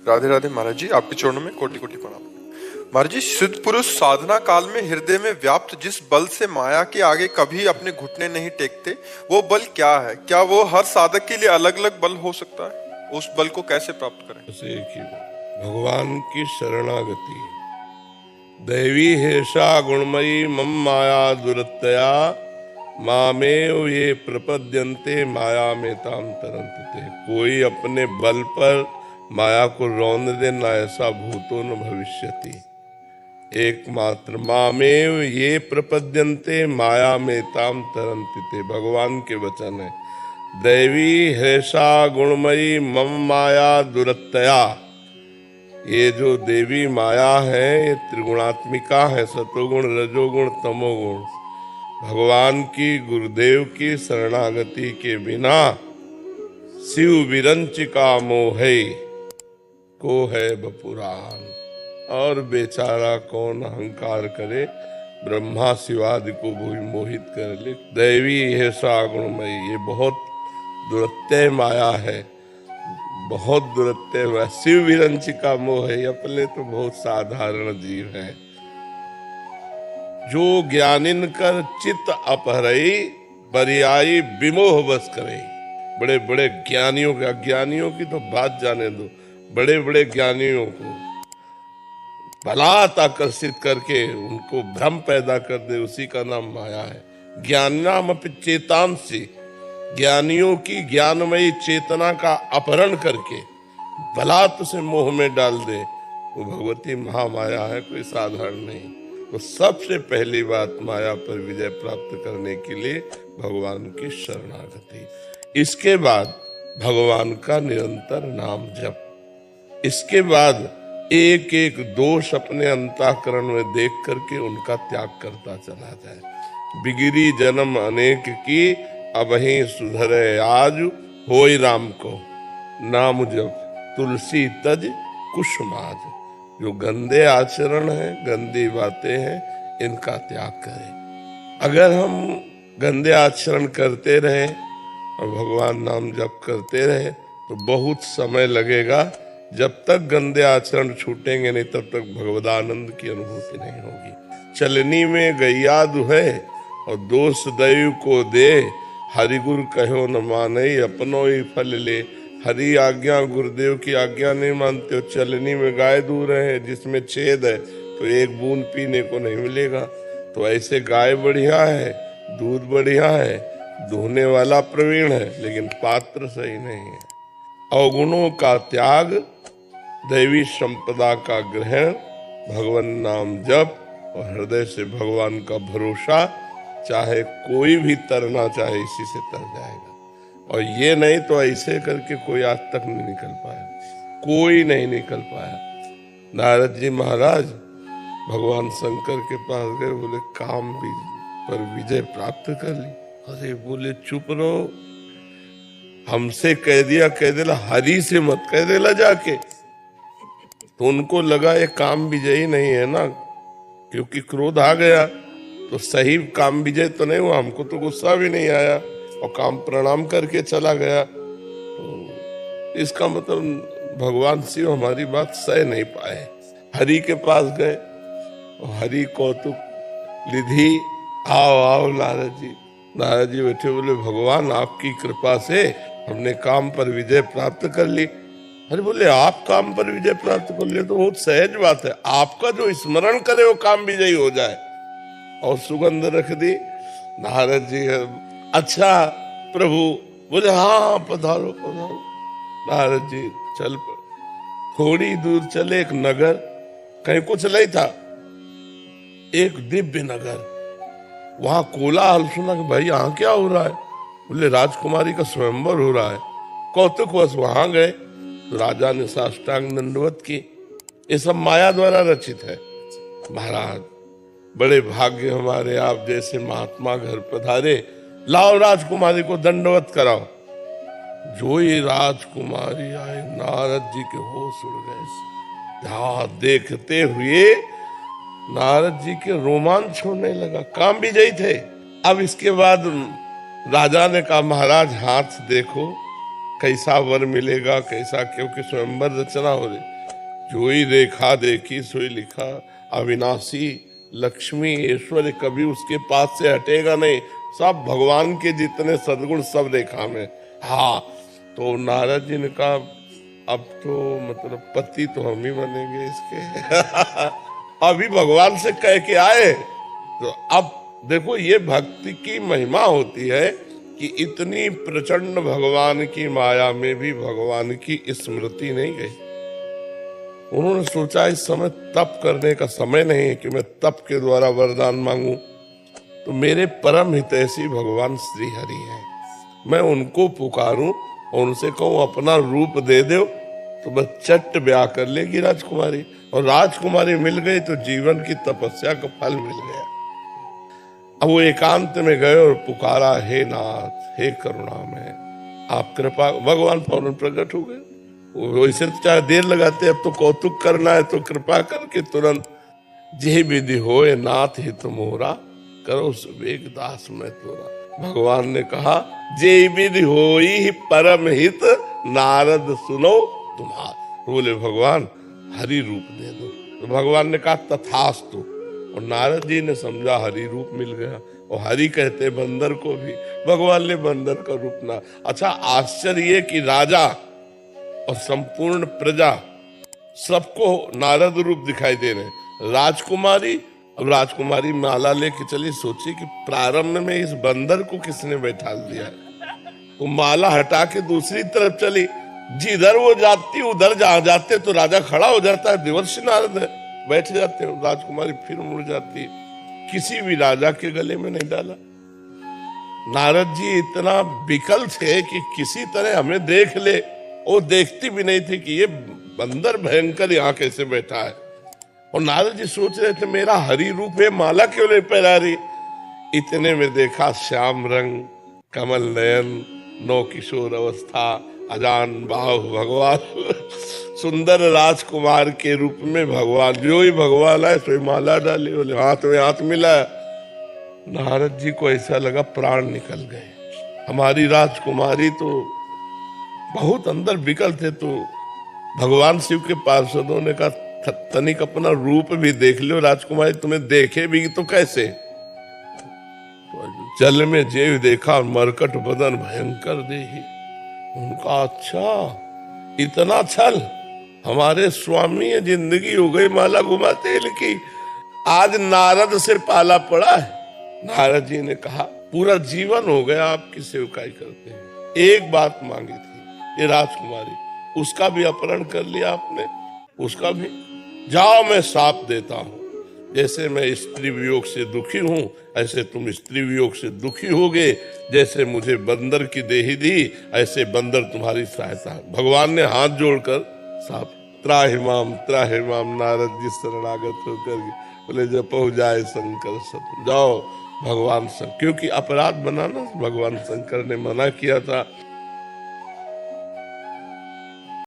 राधे राधे महाराज जी, आपके चरणों में कोटि कोटि प्रणाम। महाराज जी, सिद्ध पुरुष साधना काल में हृदय में व्याप्त जिस बल से माया के आगे कभी अपने घुटने नहीं टेकते, वो बल क्या है? क्या वो हर साधक के लिए अलग अलग बल हो सकता है? उस बल को कैसे प्राप्त करें? भगवान की शरणागति। दैवी हेषा गुणमयी मम माया दुरत्तया मामेव ये प्रपद्यन्ते माया में ताम तरन्ते। कोई अपने बल पर माया को रौंद दे ना, ऐसा भूतो न भविष्यति। एकमात्र मामेव ये प्रपद्यन्ते माया में ताम तरन्ते, भगवान के वचन है। दैवी हेषा गुणमयी मम माया दुरत्तया। ये जो देवी माया है ये त्रिगुणात्मिका है, सतोगुण रजोगुण तमोगुण। भगवान की गुरुदेव की शरणागति के बिना शिव विरंचिका मोहे को है बपुरान। और बेचारा कौन अहंकार करे, ब्रह्मा शिवादि को भी मोहित कर ले। दैवी है सागुणमयी, ये बहुत दुरत्य माया है, बहुत दुरत्य माया। शिव विरंचिका मोह है, अपने तो बहुत साधारण जीव है। जो ज्ञानिन कर चित्त अपहरई बरियाई विमोह बस करे। बड़े बड़े ज्ञानियों के, अज्ञानियों की तो बात जाने दो, बड़े बड़े ज्ञानियों को बलात् आकर्षित करके उनको भ्रम पैदा कर दे, उसी का नाम माया है। ज्ञानाम अपि चेतांसी, ज्ञानियों की ज्ञानमयी चेतना का अपहरण करके बलात् से मोह में डाल दे, वो भगवती महामाया है, कोई साधारण नहीं। तो सबसे पहली बात, माया पर विजय प्राप्त करने के लिए भगवान की शरणागति। इसके बाद भगवान का निरंतर नाम जप। इसके बाद एक एक दोष अपने अंतःकरण में देख करके उनका त्याग करता चला जाए। बिगिरी जन्म अनेक की अबहि सुधरे आज, होई राम को नाम जप तुलसी तज कुसुमाज। जो गंदे आचरण है, गंदी बातें हैं, इनका त्याग करें। अगर हम गंदे आचरण करते रहे और भगवान नाम जप करते रहे तो बहुत समय लगेगा। जब तक गंदे आचरण छूटेंगे नहीं, तब तक भगवदानंद की अनुभूति नहीं होगी। चलनी में गैया दुहे और दोष दैव को दे, हरि गुरु कहो न माने अपनो ही फल ले। हरि आज्ञा, गुरुदेव की आज्ञा नहीं मानते हो, चलनी में गाय दूह रहे हैं जिसमें छेद है तो एक बूंद पीने को नहीं मिलेगा। तो ऐसे गाय बढ़िया है, दूध बढ़िया है, दूहने वाला प्रवीण है, लेकिन पात्र सही नहीं है। अवगुणों का त्याग, दैवी संपदा का ग्रहण, भगवान नाम जप और हृदय से भगवान का भरोसा। चाहे कोई भी तरना चाहे, इसी से तर जाएगा। और ये नहीं तो ऐसे करके कोई आज तक नहीं निकल पाया, कोई नहीं निकल पाया। नारद जी महाराज भगवान शंकर के पास गए, बोले काम भी पर विजय प्राप्त कर ली। अरे बोले चुप रहो, हमसे कह दिया हरि से मत कह देला जाके। तो उनको लगा ये काम विजयी नहीं है ना, क्योंकि क्रोध आ गया तो सही काम विजय तो नहीं हुआ। हमको तो गुस्सा भी नहीं आया और काम प्रणाम करके चला गया। तो इसका मतलब भगवान शिव हमारी बात सह नहीं पाए। हरि के पास गए और हरि कौतुक निधि, आओ आओ नारद जी। नारद जी बैठे, बोले भगवान आपकी कृपा से हमने काम पर विजय प्राप्त कर ली। अरे बोले आप काम पर विजय प्राप्त कर लिए तो बहुत सहज बात है, आपका जो स्मरण करे वो काम विजयी हो जाए। और सुगंध रख दी। नारद जी, अच्छा प्रभु। बोले हाँ पधारो पधारो। नारद जी चल पर थोड़ी दूर चले, एक नगर, कहीं कुछ नहीं था, एक दिव्य नगर। वहां कोलाहल सुना कि भाई यहाँ क्या हो रहा है। बोले राजकुमारी का स्वयंवर हो रहा है। कौतुकवश वहां गए तो राजा ने साष्टांग दंडवत की। ये सब माया द्वारा रचित है। महाराज बड़े भाग्य हमारे, आप जैसे महात्मा घर पधारे, लाओ राजकुमारी को दंडवत कराओ। जो ही राजकुमारी आए, नारद जी के होश उड़ गए। देखते हुए नारद जी के रोमांच होने लगा, काम विजयी थे। अब इसके बाद राजा ने कहा महाराज हाथ देखो कैसा वर मिलेगा, कैसा, क्योंकि स्वयंवर रचना हो रही। जोई देखा देखी सोई लिखा, अविनाशी लक्ष्मी ऐश्वर्य कभी उसके पास से हटेगा नहीं। सब भगवान के जितने सद्गुण सब देखा में। हाँ, तो नारद जी ने कहा अब तो मतलब पति तो हम ही बनेंगे इसके। अभी भगवान से कह के आए, तो अब देखो ये भक्ति की महिमा होती है कि इतनी प्रचंड भगवान की माया में भी भगवान की स्मृति नहीं गई। उन्होंने सोचा इस समय तप करने का समय नहीं है कि मैं तप के द्वारा वरदान मांगू, तो मेरे परम हितैषी भगवान श्री हरि हैं, मैं उनको पुकारूं और उनसे कहूं अपना रूप दे दो, तो बस चट ब्याह कर लेगी राजकुमारी। और राजकुमारी मिल गई तो जीवन की तपस्या का फल मिल गया। अब वो एकांत में गए और पुकारा, हे नाथ हे करुणामय, आप कृपा। भगवान फौरन प्रकट हो गए। वैसे तो चाहे देर लगाते, अब तो कौतुक करना है तो कृपा करके तुरंत। जे विधि होए नाथ हित मोरा, करो सुबेग दास में तोरा। भगवान ने कहा जे विधि होई परम हित, नारद सुनो तुम्हारा। बोले भगवान हरि रूप दे दो। तो भगवान ने कहा तथास्तु। और नारद जी ने समझा हरि रूप मिल गया। और हरि कहते बंदर को भी, भगवान ने बंदर का रूप ना। अच्छा आश्चर्य कि राजा और संपूर्ण प्रजा सबको नारद रूप दिखाई दे रहे। राजकुमारी, अब राजकुमारी माला लेके चली। सोची कि प्रारंभ में इस बंदर को किसने बैठा दिया। वो माला हटा के दूसरी तरफ चली, जिधर वो जाती उधर जाते तो राजा खड़ा हो जाता है, देवर्षि नारद है, बैठ जाते हैं। राजकुमारी फिर मुड़ जाती है, किसी भी राजा के गले में नहीं डाला। नारद जी इतना विकल थे कि किसी तरह हमें देख ले। वो देखती भी नहीं थी कि ये बंदर भयंकर यहाँ कैसे बैठा है। और नारद जी सोच रहे थे मेरा हरि रूप है, माला क्यों नहीं पहना रही। इतने में देखा श्याम रंग कमल नयन, नौ किशोर अवस्था, अजान बाहु भगवान, सुंदर राजकुमार के रूप में भगवान। जो ही भगवान आए सोई माला डाली, बोले हाथ में हाथ मिला। नारद जी को ऐसा लगा प्राण निकल गए। हमारी राजकुमारी तो बहुत अंदर विकल थे। तो भगवान शिव के पार्षदों ने कहा तनिक अपना रूप भी देख लो राजकुमारी, तुम्हें देखे भी तो कैसे। तो जल में जेव देखा, मरकट बदन भयंकर देही। उनका अच्छा इतना छल, हमारे स्वामी है, जिंदगी हो गई माला घुमाते की, आज नारद से पाला पड़ा है। नारद जी ने कहा पूरा जीवन हो गया आपकी सेवकाई करते हैं, एक बात मांगी थी ये राजकुमारी, उसका भी अपहरण कर लिया आपने, उसका भी। जाओ मैं साप देता हूं, जैसे मैं स्त्री वियोग से दुखी हूं ऐसे तुम स्त्री वियोग से दुखी होगे। जैसे मुझे बंदर की देही दी ऐसे बंदर तुम्हारी सहायता। भगवान ने हाथ जोड़कर साप त्राहिमाम नारद जी शरणागत होकर बोले जपो जाए शंकर सत। जाओ भगवान शंकर, क्योंकि अपराध बनाना भगवान शंकर ने मना किया था।